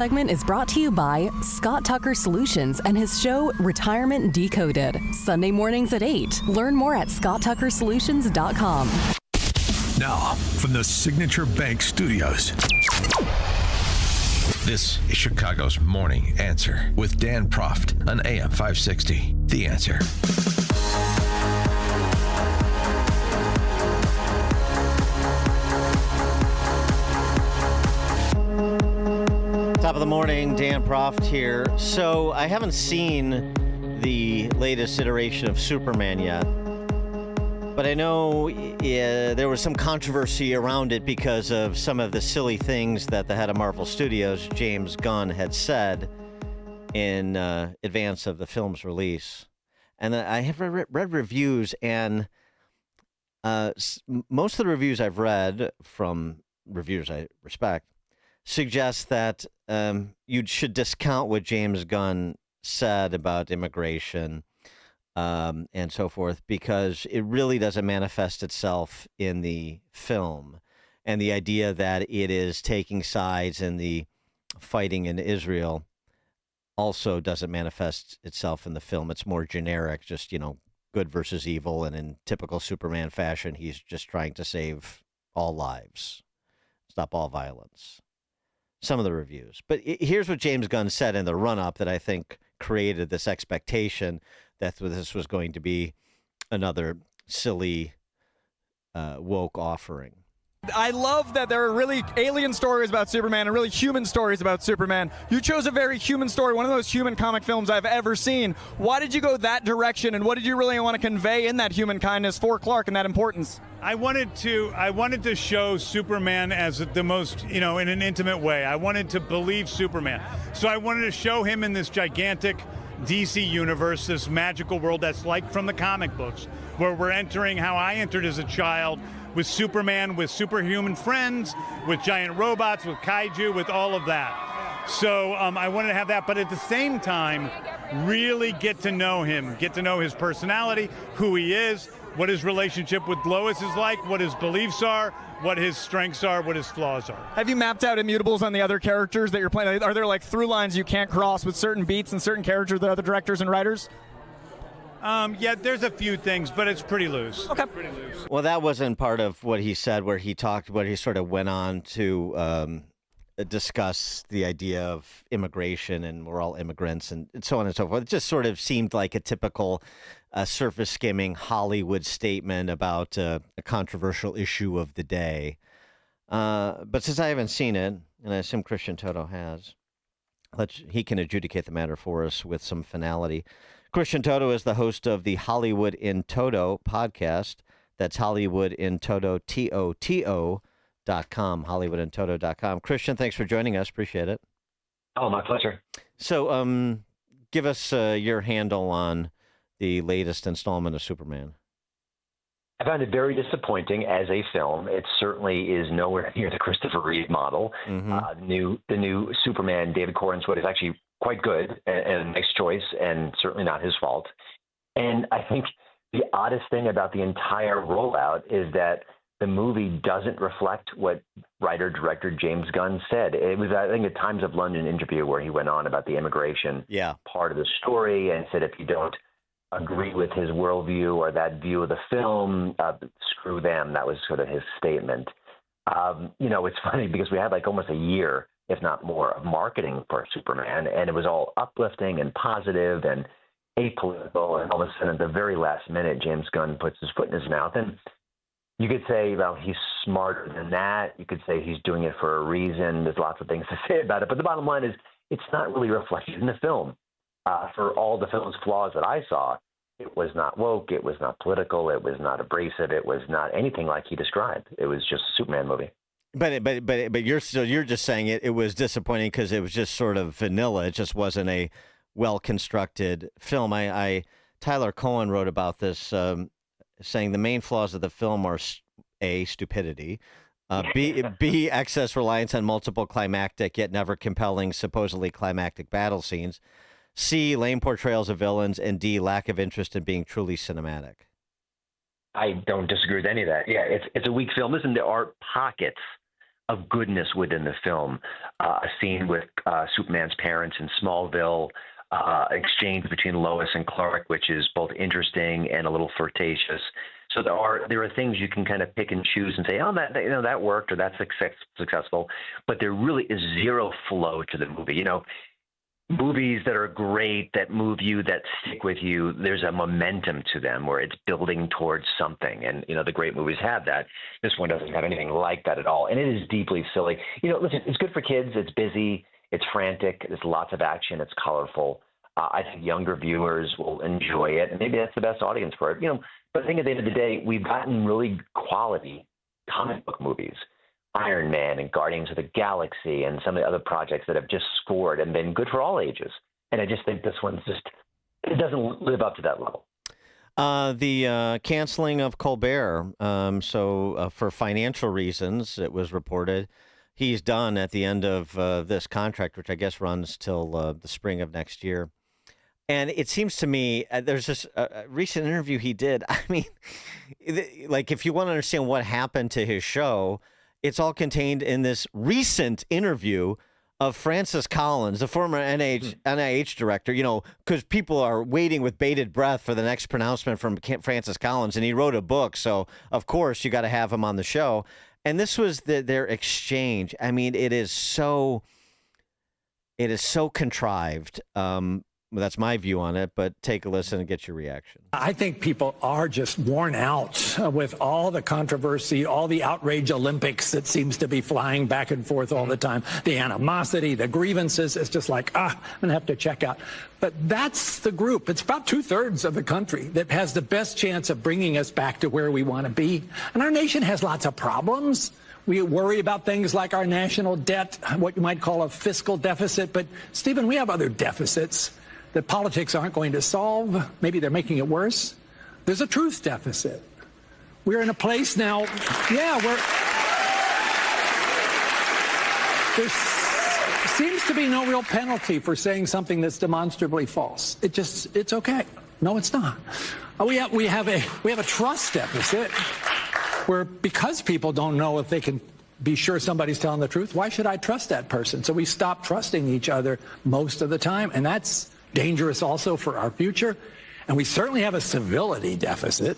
Segment is brought to you by Scott Tucker Solutions and his show Retirement Decoded. Sunday mornings at 8. Learn more at scottuckersolutions.com. Now, from the Signature Bank Studios, this is Chicago's Morning Answer with Dan Proft on AM 560. The Answer. Top of the morning, Dan Proft here. So I haven't seen the latest iteration of Superman yet, but I know there was some controversy around it because of some of the silly things that the head of Marvel Studios, James Gunn, had said in advance of the film's release. And I have read reviews, and most of the reviews I've read from reviewers I respect suggest that you should discount what James Gunn said about immigration and so forth, because it really doesn't manifest itself in the film. And the idea that it is taking sides in the fighting in Israel also doesn't manifest itself in the film. It's more generic, just, good versus evil. And in typical Superman fashion, he's just trying to save all lives, stop all violence. Some of the reviews. But here's what James Gunn said in the run-up that I think created this expectation that this was going to be another silly woke offering. I love that there are really alien stories about Superman and really human stories about Superman. You chose a very human story, one of the most human comic films I've ever seen. Why did you go that direction, and what did you really want to convey in that human kindness for Clark and that importance? I wanted to show Superman as the most, in an intimate way. I wanted to believe Superman. So I wanted to show him in this gigantic DC universe, this magical world that's like from the comic books, where we're entering how I entered as a child, with Superman, with superhuman friends, with giant robots, with kaiju, with all of that. So I wanted to have that, but at the same time, really get to know him, get to know his personality, who he is, what his relationship with Lois is like, what his beliefs are, what his strengths are, what his flaws are. Have you mapped out immutables on the other characters that you're playing? Are there like through lines you can't cross with certain beats and certain characters that other directors and writers? Yeah, there's a few things, but it's pretty loose. Okay. Pretty loose. Well, that wasn't part of what he said, where he sort of went on to discuss the idea of immigration and we're all immigrants and so on and so forth. It just sort of seemed like a typical surface skimming Hollywood statement about a controversial issue of the day. But since I haven't seen it, and I assume Christian Toto has, he can adjudicate the matter for us with some finality. Christian Toto is the host of the Hollywood in Toto podcast. That's HollywoodInToto, TOTO.com, HollywoodInToto.com. Christian, thanks for joining us. Appreciate it. Oh, my pleasure. So give us your handle on the latest installment of Superman. I found it very disappointing as a film. It certainly is nowhere near the Christopher Reeve model. Mm-hmm. The new Superman, David Corenswet, is actually quite good and a nice choice, and certainly not his fault. And I think the oddest thing about the entire rollout is that the movie doesn't reflect what writer-director James Gunn said. It was, I think, a Times of London interview where he went on about the immigration part of the story and said if you don't agree with his worldview or that view of the film, screw them. That was sort of his statement. It's funny because we had like almost a year, if not more, of marketing for Superman, and it was all uplifting and positive and apolitical, and all of a sudden at the very last minute, James Gunn puts his foot in his mouth. And you could say, well, he's smarter than that. You could say he's doing it for a reason. There's lots of things to say about it. But the bottom line is it's not really reflected in the film. For all the film's flaws that I saw, it was not woke, it was not political, it was not abrasive, it was not anything like he described. It was just a Superman movie. But you're just saying it was disappointing because it was just sort of vanilla. It just wasn't a well-constructed film. Tyler Cohen wrote about this, saying the main flaws of the film are A, stupidity, B, excess reliance on multiple climactic yet never compelling, supposedly climactic battle scenes, C, lame portrayals of villains, and D, lack of interest in being truly cinematic. I don't disagree with any of that. Yeah, it's a weak film. Listen, there are pockets of goodness within the film. A scene with Superman's parents in Smallville, exchange between Lois and Clark, which is both interesting and a little flirtatious. So there are things you can kind of pick and choose and say, oh, that worked, or that's successful. But there really is zero flow to the movie. Movies that are great, that move you, that stick with you, there's a momentum to them where it's building towards something. And, the great movies have that. This one doesn't have anything like that at all. And it is deeply silly. Listen, it's good for kids. It's busy. It's frantic. There's lots of action. It's colorful. I think younger viewers will enjoy it. And maybe that's the best audience for it. But I think at the end of the day, we've gotten really quality comic book movies. Iron Man and Guardians of the Galaxy and some of the other projects that have just scored and been good for all ages. And I just think this one's it doesn't live up to that level. The canceling of Colbert. For financial reasons, it was reported he's done at the end of this contract, which I guess runs till the spring of next year. And it seems to me there's this recent interview he did. I mean, if you want to understand what happened to his show, it's all contained in this recent interview of Francis Collins, the former NIH director, because people are waiting with bated breath for the next pronouncement from Francis Collins. And he wrote a book. So, of course, you got to have him on the show. And this was their exchange. I mean, it is so contrived. That's my view on it, but take a listen and get your reaction. I think people are just worn out with all the controversy, all the outrage Olympics that seems to be flying back and forth all the time, the animosity, the grievances. It's just like, I'm going to have to check out. But that's the group. It's about 2/3 of the country that has the best chance of bringing us back to where we want to be. And our nation has lots of problems. We worry about things like our national debt, what you might call a fiscal deficit. But, Stephen, we have other deficits that politics aren't going to solve. Maybe they're making it worse. There's a truth deficit. We're in a place now, where there seems to be no real penalty for saying something that's demonstrably false. It's okay. No, it's not. We have a trust deficit where, because people don't know if they can be sure somebody's telling the truth, why should I trust that person? So we stop trusting each other most of the time, and that's dangerous also for our future. And we certainly have a civility deficit.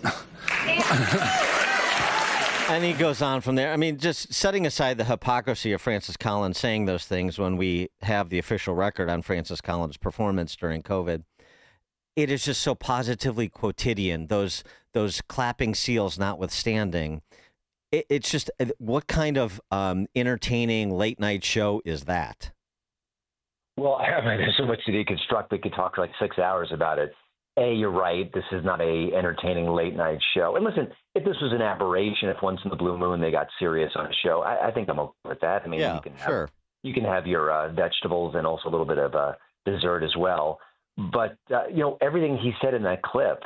And he goes on from there. I mean, just setting aside the hypocrisy of Francis Collins saying those things when we have the official record on Francis Collins' performance during COVID, it is just so positively quotidian, those clapping seals notwithstanding. It's just, what kind of entertaining late night show is that? Well, there's so much to deconstruct. We could talk for like 6 hours about it. You're right. This is not a entertaining late night show. And listen, if this was an aberration, if once in the blue moon they got serious on a show, I think I'm okay with that. I mean, you can have your vegetables and also a little bit of dessert as well. But everything he said in that clip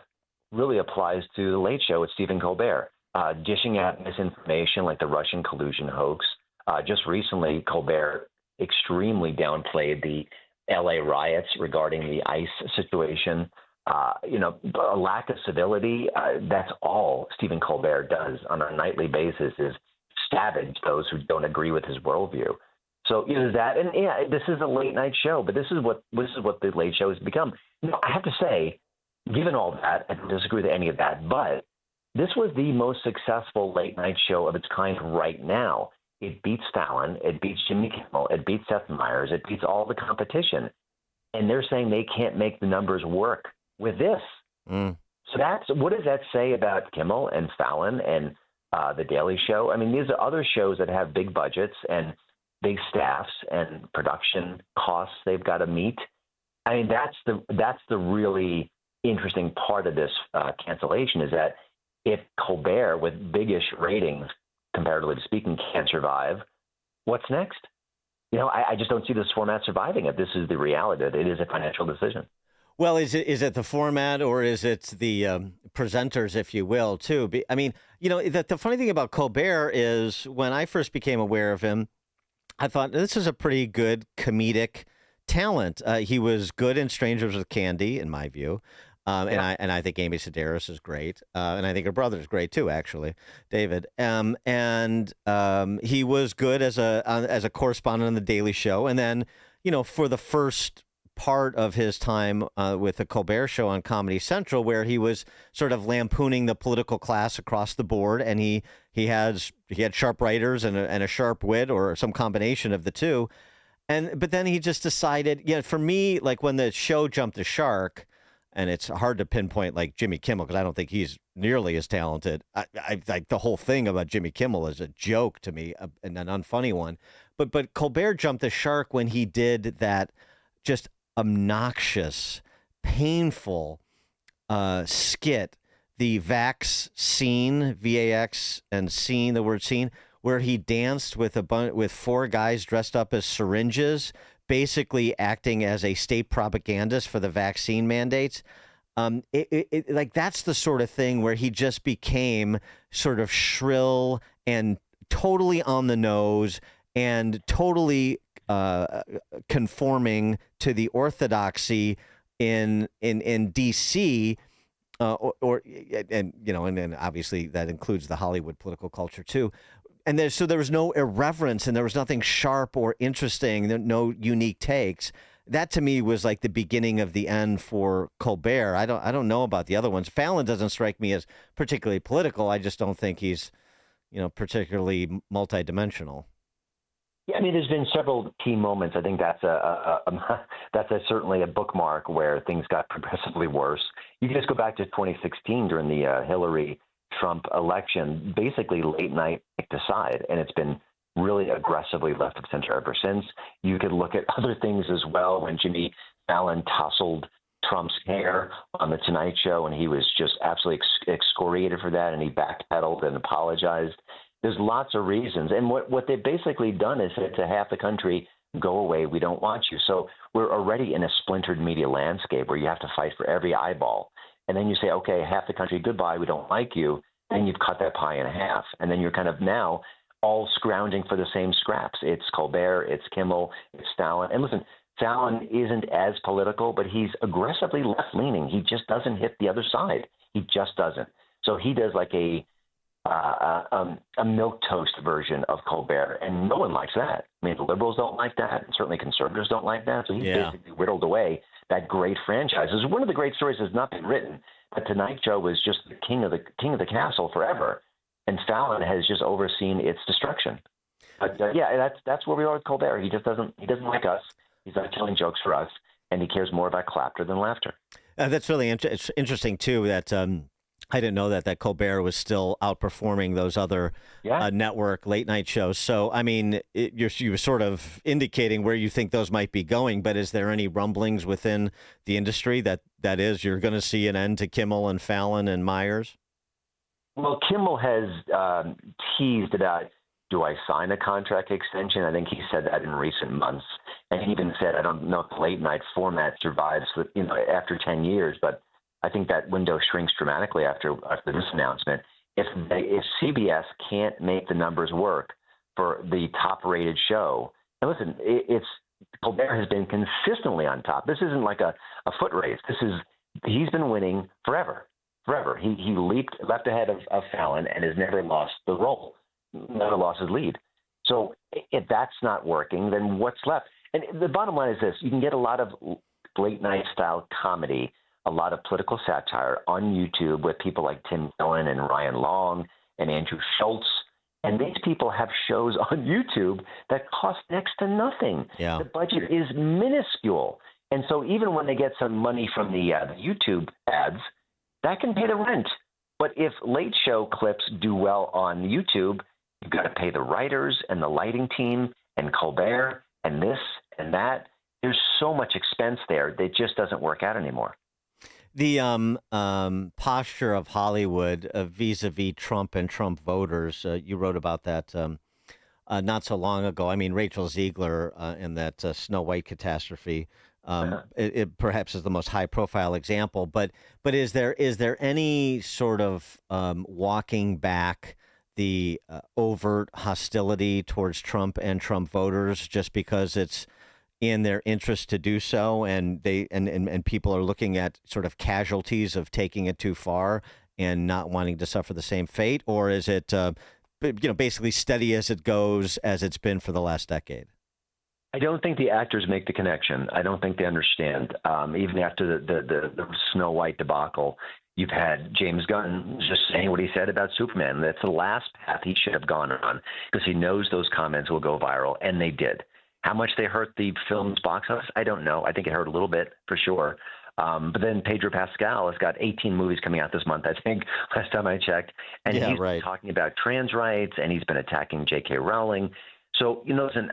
really applies to the Late Show with Stephen Colbert, dishing out misinformation like the Russian collusion hoax. Just recently, Colbert extremely downplayed the LA riots regarding the ICE situation. A lack of civility. That's all Stephen Colbert does on a nightly basis, is savage those who don't agree with his worldview. So that, and this is a late night show, but this is what the Late Show has become. I have to say, given all that, I don't disagree with any of that, but this was the most successful late night show of its kind right now. It beats Fallon, it beats Jimmy Kimmel, it beats Seth Meyers, it beats all the competition. And they're saying they can't make the numbers work with this. So what does that say about Kimmel and Fallon and The Daily Show? I mean, these are other shows that have big budgets and big staffs and production costs they've got to meet. I mean, that's the really interesting part of this cancellation, is that if Colbert, with big-ish ratings, comparatively speaking, can't survive, what's next? I just don't see this format surviving if this is the reality, that it is a financial decision. Well, is it the format, or is it the presenters, if you will, too? I mean, the funny thing about Colbert is, when I first became aware of him, I thought this is a pretty good comedic talent. He was good in Strangers with Candy, in my view. And I think Amy Sedaris is great, and I think her brother is great too, actually, David. And he was good as a correspondent on the Daily Show, and then for the first part of his time with the Colbert Show on Comedy Central, where he was sort of lampooning the political class across the board, and he had sharp writers and a sharp wit, or some combination of the two. But then he just decided, for me, like when the show jumped the shark, and it's hard to pinpoint like Jimmy Kimmel because I don't think he's nearly as talented. I like the whole thing about Jimmy Kimmel is a joke to me and an unfunny one. But Colbert jumped the shark when he did that just obnoxious, painful skit, the Vax scene, VAX and scene, the word scene, where he danced with with 4 guys dressed up as syringes, basically acting as a state propagandist for the vaccine mandates. Like that's the sort of thing where he just became sort of shrill and totally on the nose and totally conforming to the orthodoxy in DC, and then obviously that includes the Hollywood political culture too. And so there was no irreverence, and there was nothing sharp or interesting, no unique takes. That to me was like the beginning of the end for Colbert. I don't know about the other ones. Fallon doesn't strike me as particularly political. I just don't think he's, particularly multidimensional. Yeah, I mean, there's been several key moments. I think that's certainly a bookmark where things got progressively worse. You can just go back to 2016 during the Hillary-Trump election, basically late night picked a side, and it's been really aggressively left of center ever since. You could look at other things as well when Jimmy Fallon tousled Trump's hair on The Tonight Show, and he was just absolutely excoriated for that, and he backpedaled and apologized. There's lots of reasons. And what they've basically done is said to half the country, go away, we don't want you. So we're already in a splintered media landscape where you have to fight for every eyeball. And then you say, okay, half the country, goodbye, we don't like you. And you've cut that pie in half. And then you're kind of now all scrounging for the same scraps. It's Colbert, it's Kimmel, it's Fallon. And listen, Fallon isn't as political, but he's aggressively left-leaning. He just doesn't hit the other side. He just doesn't. So he does like a milquetoast version of Colbert, and no one likes that. I mean, the liberals don't like that, and certainly conservatives don't like that. So he's basically whittled away that great franchise. It's one of the great stories that's not been written. The Tonight Show was just the king of the castle forever, and Fallon has just overseen its destruction. But that's where we are with Colbert. He doesn't like us. He's not telling jokes for us, and he cares more about clapter than laughter. That's really it's interesting too that. I didn't know that Colbert was still outperforming those other network late night shows. So, I mean, you were sort of indicating where you think those might be going, but is there any rumblings within the industry that is you're going to see an end to Kimmel and Fallon and Myers? Well, Kimmel has teased about, do I sign a contract extension? I think he said that in recent months. And he even said, I don't know if the late night format survives after 10 years, but I think that window shrinks dramatically after this announcement. If CBS can't make the numbers work for the top-rated show, and listen, Colbert has been consistently on top. This isn't like a foot race. He's been winning forever. He leapt ahead of Fallon and has never lost the role, never lost his lead. So if that's not working, then what's left? And the bottom line is this: you can get a lot of late-night style comedy, a lot of political satire on YouTube with people like Tim Dillon and Ryan Long and Andrew Schultz. And these people have shows on YouTube that cost next to nothing. Yeah. The budget is minuscule. And so even when they get some money from the YouTube ads, that can pay the rent. But if late show clips do well on YouTube, you've got to pay the writers and the lighting team and Colbert and this and that. There's so much expense there that it just doesn't work out anymore. The posture of Hollywood vis-a-vis Trump and Trump voters, you wrote about that not so long ago. I mean, Rachel Ziegler in that Snow White catastrophe, it perhaps is the most high-profile example. But is there any sort of walking back the overt hostility towards Trump and Trump voters just because it's in their interest to do so, and people are looking at sort of casualties of taking it too far and not wanting to suffer the same fate? Or is it basically steady as it goes, as it's been for the last decade? I don't think the actors make the connection. I don't think they understand. Even after the Snow White debacle, you've had James Gunn just saying what he said about Superman. That's the last path he should have gone on, because he knows those comments will go viral, and they did. How much they hurt the film's box office, I don't know. I think it hurt a little bit, for sure. But then Pedro Pascal has got 18 movies coming out this month, I think, last time I checked. And he's been talking about trans rights, and he's been attacking J.K. Rowling. So, listen,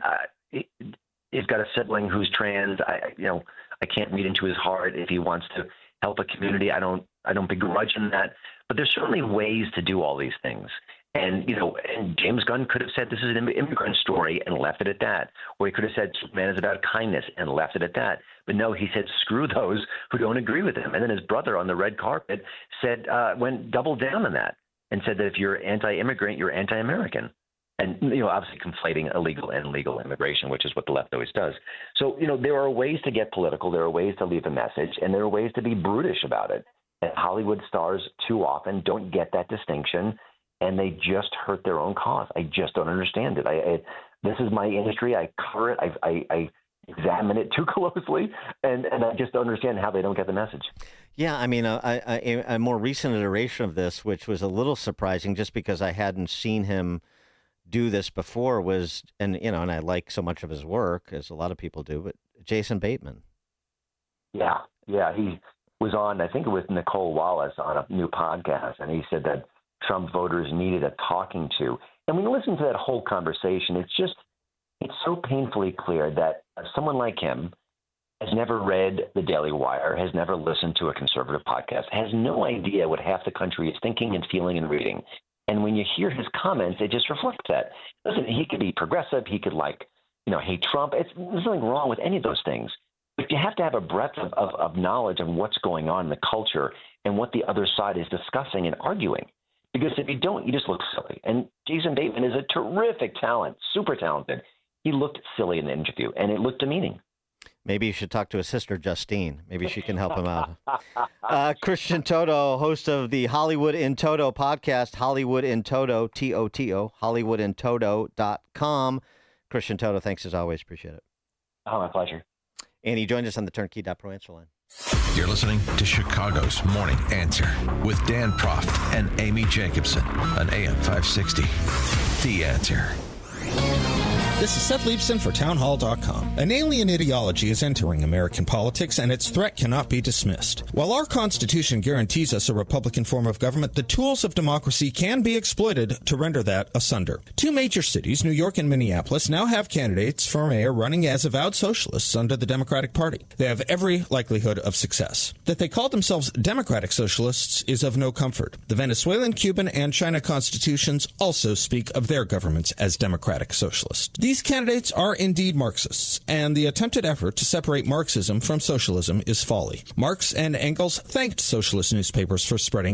he's got a sibling who's trans. I can't read into his heart if he wants to help a community. I don't begrudge him that. But there's certainly ways to do all these things. And, and James Gunn could have said this is an immigrant story and left it at that. Or he could have said Superman is about kindness and left it at that. But no, he said screw those who don't agree with him. And then his brother on the red carpet said, went double down on that and said that if you're anti-immigrant, you're anti-American. And, obviously conflating illegal and legal immigration, which is what the left always does. So, there are ways to get political. There are ways to leave a message, and there are ways to be brutish about it. And Hollywood stars too often don't get that distinction, and they just hurt their own cause. I just don't understand it. This is my industry. I cover it. I examine it too closely, and I just don't understand how they don't get the message. Yeah, I mean, a more recent iteration of this, which was a little surprising just because I hadn't seen him do this before, was, and I like so much of his work, as a lot of people do, but Jason Bateman. Yeah, he was on, I think, with Nicole Wallace on a new podcast, and he said that Trump voters needed a talking to. And when you listen to that whole conversation, it's so painfully clear that someone like him has never read The Daily Wire, has never listened to a conservative podcast, has no idea what half the country is thinking and feeling and reading. And when you hear his comments, it just reflects that. Listen, he could be progressive. He could hate Trump. There's nothing wrong with any of those things. But you have to have a breadth of knowledge of what's going on in the culture and what the other side is discussing and arguing. Because if you don't, you just look silly. And Jason Bateman is a terrific talent, super talented. He looked silly in the interview, and it looked demeaning. Maybe you should talk to his sister, Justine. Maybe she can help him out. Christian Toto, host of the Hollywood in Toto podcast, Hollywood in Toto, Toto, HollywoodInToto.com. Christian Toto, thanks as always. Appreciate it. Oh, my pleasure. And he joined us on the Turnkey.Pro answer line. You're listening to Chicago's Morning Answer with Dan Proft and Amy Jacobson on AM 560. The Answer. This is Seth Leibson for townhall.com. An alien ideology is entering American politics, and its threat cannot be dismissed. While our Constitution guarantees us a Republican form of government, the tools of democracy can be exploited to render that asunder. Two major cities, New York and Minneapolis, now have candidates for mayor running as avowed socialists under the Democratic Party. They have every likelihood of success. That they call themselves Democratic Socialists is of no comfort. The Venezuelan, Cuban, and China constitutions also speak of their governments as Democratic Socialists. These candidates are indeed Marxists, and the attempted effort to separate Marxism from socialism is folly. Marx and Engels thanked socialist newspapers for spreading